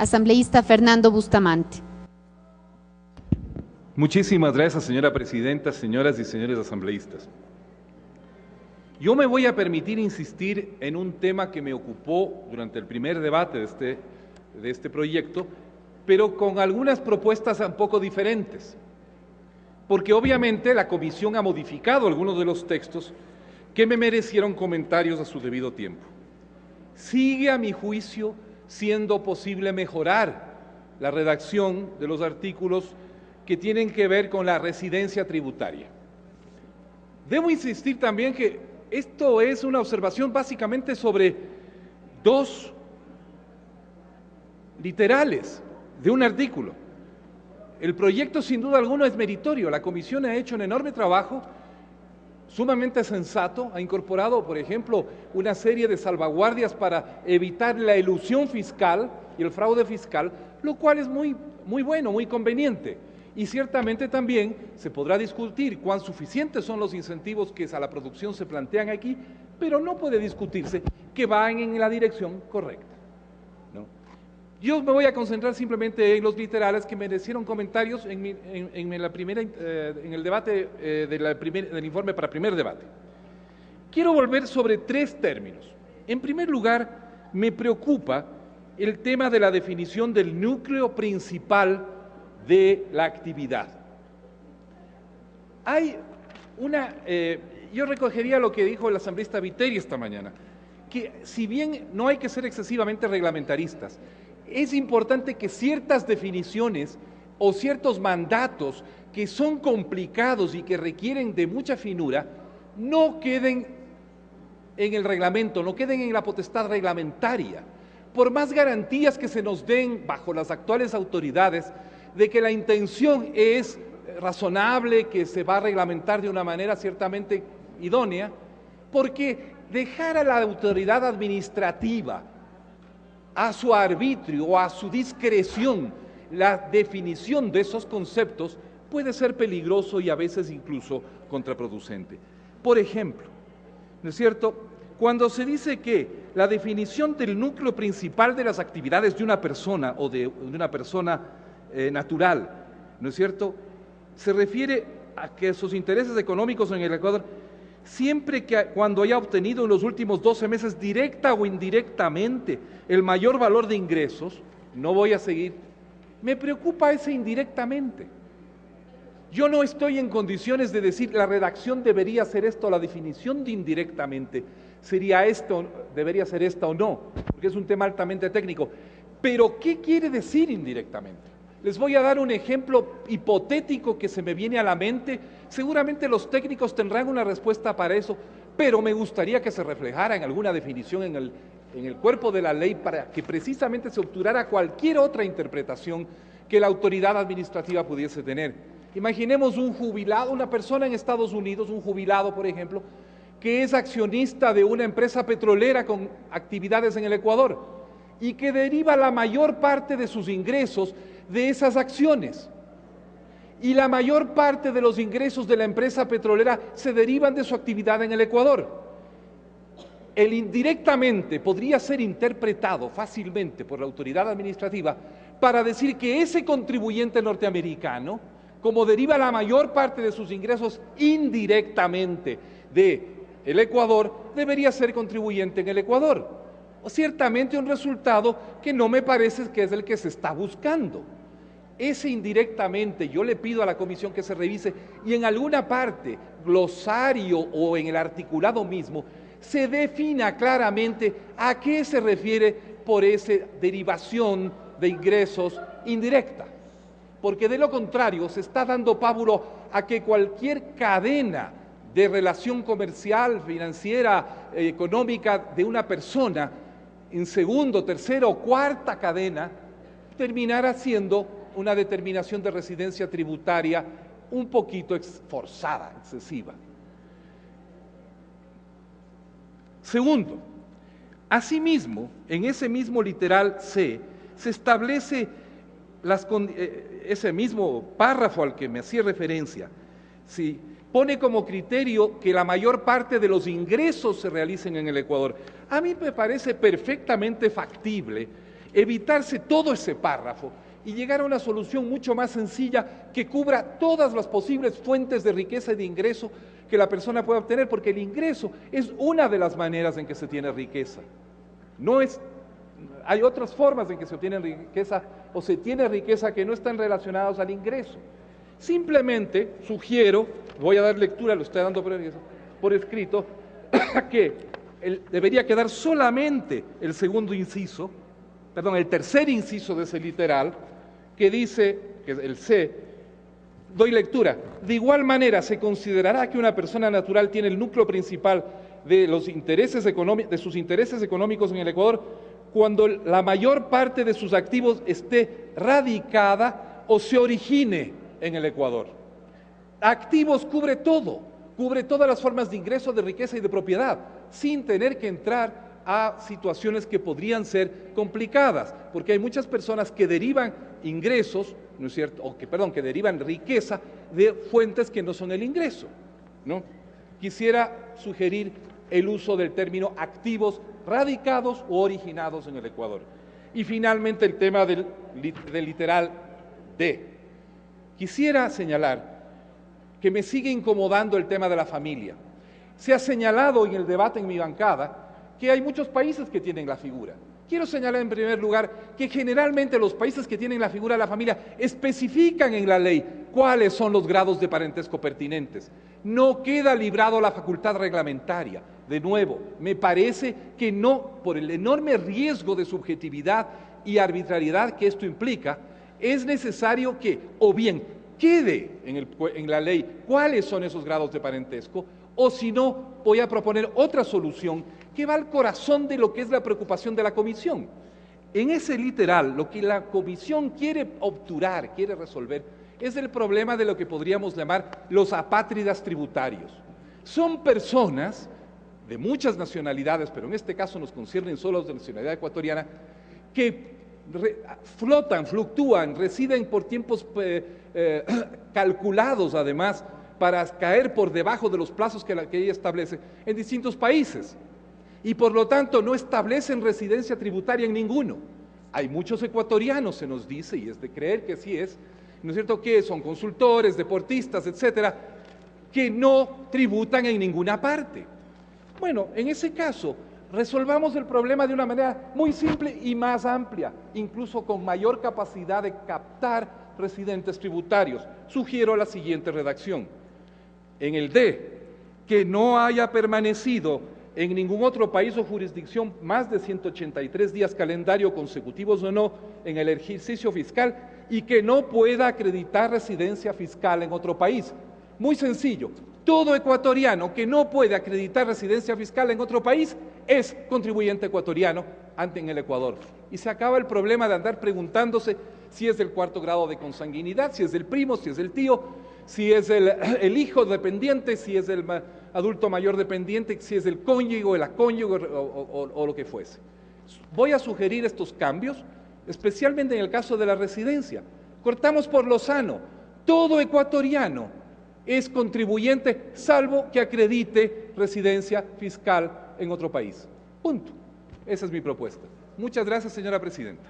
Asambleísta Fernando Bustamante. Muchísimas gracias, señora presidenta, señoras y señores asambleístas. Yo me voy a permitir insistir en un tema que me ocupó durante el primer debate de este proyecto, pero con algunas propuestas un poco diferentes, porque obviamente la comisión ha modificado algunos de los textos que me merecieron comentarios a su debido tiempo. Sigue, a mi juicio, siendo posible mejorar la redacción de los artículos que tienen que ver con la residencia tributaria. Debo insistir también que esto es una observación básicamente sobre dos literales de un artículo. El proyecto sin duda alguna es meritorio, la comisión ha hecho un enorme trabajo, sumamente sensato, ha incorporado, por ejemplo, una serie de salvaguardias para evitar la elusión fiscal y el fraude fiscal, lo cual es muy bueno, muy conveniente. Y ciertamente también se podrá discutir cuán suficientes son los incentivos que a la producción se plantean aquí, pero no puede discutirse que van en la dirección correcta, ¿no? Yo me voy a concentrar simplemente en los literales que merecieron comentarios en el debate del informe para primer debate. Quiero volver sobre tres términos. En primer lugar, me preocupa el tema de la definición del núcleo principal de la actividad. Yo recogería lo que dijo el asambleísta Viteri esta mañana, que si bien no hay que ser excesivamente reglamentaristas, es importante que ciertas definiciones o ciertos mandatos que son complicados y que requieren de mucha finura, no queden en el reglamento, no queden en la potestad reglamentaria. Por más garantías que se nos den bajo las actuales autoridades, de que la intención es razonable, que se va a reglamentar de una manera ciertamente idónea, porque dejar a la autoridad administrativa a su arbitrio o a su discreción la definición de esos conceptos puede ser peligroso y a veces incluso contraproducente. Por ejemplo, ¿no es cierto?, cuando se dice que la definición del núcleo principal de las actividades de una persona o de una persona natural, ¿no es cierto?, se refiere a que sus intereses económicos en el Ecuador, siempre que cuando haya obtenido en los últimos 12 meses directa o indirectamente el mayor valor de ingresos, no voy a seguir, me preocupa ese indirectamente. Yo no estoy en condiciones de decir la redacción debería ser esto, la definición de indirectamente sería esto, debería ser esta o no, porque es un tema altamente técnico. Pero ¿qué quiere decir indirectamente? Les voy a dar un ejemplo hipotético que se me viene a la mente. Seguramente los técnicos tendrán una respuesta para eso, pero me gustaría que se reflejara en alguna definición en el cuerpo de la ley para que precisamente se obturara cualquier otra interpretación que la autoridad administrativa pudiese tener. Imaginemos un jubilado, una persona en Estados Unidos, un jubilado, por ejemplo, que es accionista de una empresa petrolera con actividades en el Ecuador y que deriva la mayor parte de sus ingresos de esas acciones, y la mayor parte de los ingresos de la empresa petrolera se derivan de su actividad en el Ecuador. El indirectamente podría ser interpretado fácilmente por la autoridad administrativa para decir que ese contribuyente norteamericano, como deriva la mayor parte de sus ingresos indirectamente del Ecuador, debería ser contribuyente en el Ecuador. Ciertamente un resultado que no me parece que es el que se está buscando. Ese indirectamente, yo le pido a la comisión que se revise y en alguna parte, glosario o en el articulado mismo, se defina claramente a qué se refiere por esa derivación de ingresos indirecta. Porque de lo contrario se está dando pábulo a que cualquier cadena de relación comercial, financiera, económica de una persona, en segundo, tercera o cuarta cadena, terminará siendo una determinación de residencia tributaria un poquito forzada, excesiva. Segundo, asimismo, en ese mismo literal C, se establece ese mismo párrafo al que me hacía referencia, ¿sí?, pone como criterio que la mayor parte de los ingresos se realicen en el Ecuador. A mí me parece perfectamente factible evitarse todo ese párrafo y llegar a una solución mucho más sencilla que cubra todas las posibles fuentes de riqueza y de ingreso que la persona pueda obtener, porque el ingreso es una de las maneras en que se tiene riqueza. Hay otras formas en que se obtiene riqueza o se tiene riqueza que no están relacionadas al ingreso. Simplemente sugiero, voy a dar lectura, lo estoy dando por escrito, que debería quedar solamente el tercer inciso de ese literal, que dice, que es el C, doy lectura. De igual manera, se considerará que una persona natural tiene el núcleo principal de sus intereses económicos en el Ecuador cuando la mayor parte de sus activos esté radicada o se origine en el Ecuador. Activos cubre todo, cubre todas las formas de ingreso, de riqueza y de propiedad, sin tener que entrar a situaciones que podrían ser complicadas, porque hay muchas personas que derivan ingresos, ¿no es cierto?, que derivan riqueza de fuentes que no son el ingreso, ¿no? Quisiera sugerir el uso del término activos radicados o originados en el Ecuador. Y finalmente el tema del literal D. Quisiera señalar que me sigue incomodando el tema de la familia. Se ha señalado en el debate en mi bancada que hay muchos países que tienen la figura. Quiero señalar en primer lugar que generalmente los países que tienen la figura de la familia especifican en la ley cuáles son los grados de parentesco pertinentes. No queda librado la facultad reglamentaria. De nuevo, me parece que no, por el enorme riesgo de subjetividad y arbitrariedad que esto implica, es necesario que o bien quede en la ley cuáles son esos grados de parentesco, o si no, voy a proponer otra solución que va al corazón de lo que es la preocupación de la comisión. En ese literal, lo que la comisión quiere obturar, quiere resolver, es el problema de lo que podríamos llamar los apátridas tributarios. Son personas de muchas nacionalidades, pero en este caso nos conciernen solo los de nacionalidad ecuatoriana, que fluctúan, residen por tiempos calculados además, para caer por debajo de los plazos que ella establece en distintos países. Y por lo tanto no establecen residencia tributaria en ninguno. Hay muchos ecuatorianos, se nos dice, y es de creer que sí es, ¿no es cierto?, que son consultores, deportistas, etcétera, que no tributan en ninguna parte. Bueno, en ese caso, resolvamos el problema de una manera muy simple y más amplia, incluso con mayor capacidad de captar residentes tributarios. Sugiero la siguiente redacción. En el D, que no haya permanecido en ningún otro país o jurisdicción más de 183 días calendario consecutivos o no en el ejercicio fiscal y que no pueda acreditar residencia fiscal en otro país. Muy sencillo, todo ecuatoriano que no puede acreditar residencia fiscal en otro país es contribuyente ecuatoriano en el Ecuador. Y se acaba el problema de andar preguntándose si es del cuarto grado de consanguinidad, si es del primo, si es del tío, si es el hijo dependiente, si es el adulto mayor dependiente, si es el cónyuge o la cónyuge o lo que fuese. Voy a sugerir estos cambios, especialmente en el caso de la residencia. Cortamos por lo sano. Todo ecuatoriano es contribuyente, salvo que acredite residencia fiscal en otro país. Punto. Esa es mi propuesta. Muchas gracias, señora presidenta.